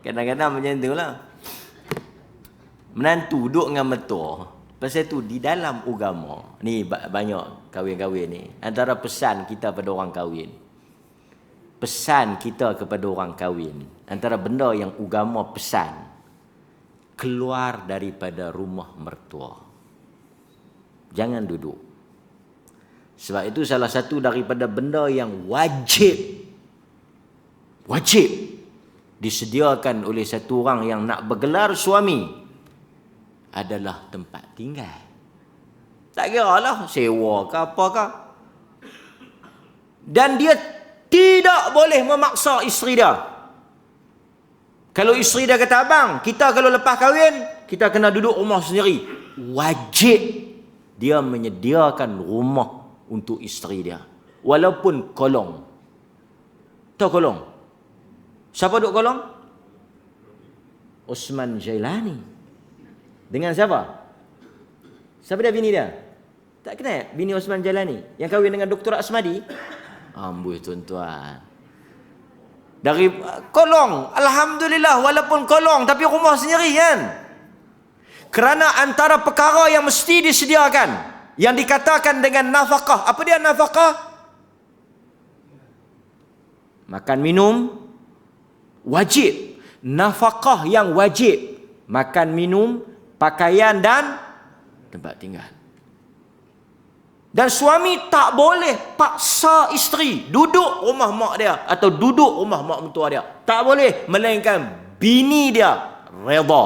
Kadang-kadang macam tu lah. Menantu duduk dengan mertua. Pasal tu di dalam agama, ni banyak kahwin-kahwin ni, antara pesan kita pada orang kahwin. Pesan kita kepada orang kahwin, antara benda yang agama pesan, keluar daripada rumah mertua. Jangan duduk. Sebab itu salah satu daripada benda yang wajib disediakan oleh satu orang yang nak bergelar suami adalah tempat tinggal. Tak kira lah sewa ke apakah. Dan dia tidak boleh memaksa isteri dia. Kalau isteri dia kata, abang, kita kalau lepas kahwin, kita kena duduk rumah sendiri. Wajib dia menyediakan rumah untuk isteri dia. Walaupun kolong. Tahu kolong? Siapa duduk kolong? Osman Jailani. Dengan siapa? Siapa dia bini dia? Tak kenal bini Osman Jailani yang kahwin dengan Dr. Asmadi? Amboi tuan-tuan. Dari kolong, alhamdulillah, walaupun kolong tapi rumah sendiri kan. Kerana antara perkara yang mesti disediakan, yang dikatakan dengan nafkah. Apa dia nafkah? Makan minum wajib. Nafkah yang wajib. Makan minum, pakaian dan tempat tinggal. Dan suami tak boleh paksa isteri duduk rumah mak dia atau duduk rumah mak mentua dia. Tak boleh, melainkan bini dia redha.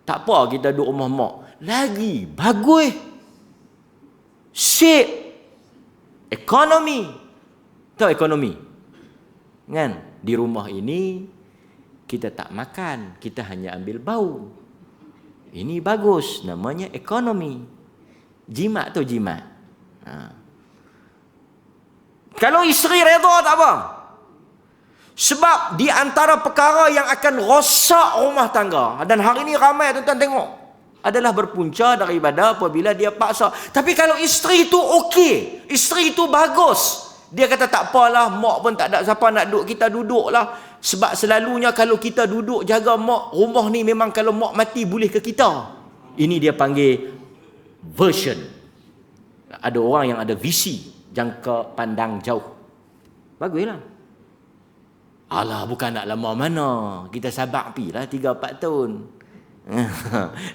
Tak apa kita duduk rumah mak. Lagi bagus. Sip. Ekonomi. Tahu ekonomi? Kan? Di rumah ini kita tak makan, kita hanya ambil bau. Ini bagus, namanya ekonomi. Jimat tu jimat. Kalau isteri redha tak apa. Sebab di antara perkara yang akan rosak rumah tangga, dan hari ni ramai tuan-tuan tengok, adalah berpunca daripada apabila dia paksa. Tapi kalau isteri tu okey, isteri tu bagus, dia kata tak apalah, mak pun tak ada siapa nak duduk, kita duduklah. Sebab selalunya kalau kita duduk jaga mak, rumah ni memang kalau mak mati boleh ke kita. Ini dia panggil version. Ada orang yang ada visi, jangka pandang jauh. Baguslah. Alah, bukan nak lama mana. Kita sabar pilah 3-4 tahun.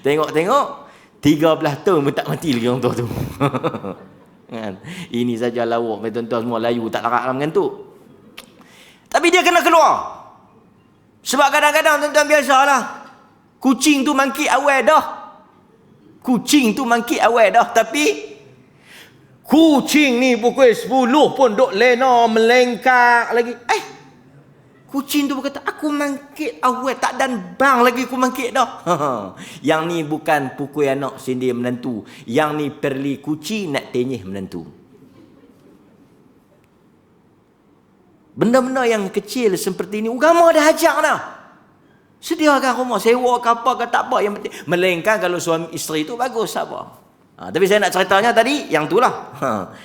Tengok-tengok 13 tahun pun tak mati lagi orang tua tu. Kan? Ini saja lawak tuan-tuan semua layu tak larat dalam ngantuk. Tapi dia kena keluar. Sebab kadang-kadang tuan-tuan biasalah, kucing tu mangkit awal dah. Kucing tu mangkit awal dah. Tapi kucing ni pukul 10 pun duk lena melengkak lagi. Kucing tu berkata, aku mangkit awal, tak dan bang lagi aku mangkit dah. Yang ni bukan pukul anak sindir menantu. Yang ni perli kucing nak tenyih menantu. Benda-benda yang kecil seperti ini, agama dah ajak dah. Sediakan rumah, sewa ke apa ke tak apa. Yang penting, melainkan kalau suami isteri tu bagus, tak apa. Tapi saya nak ceritanya tadi, yang tu lah.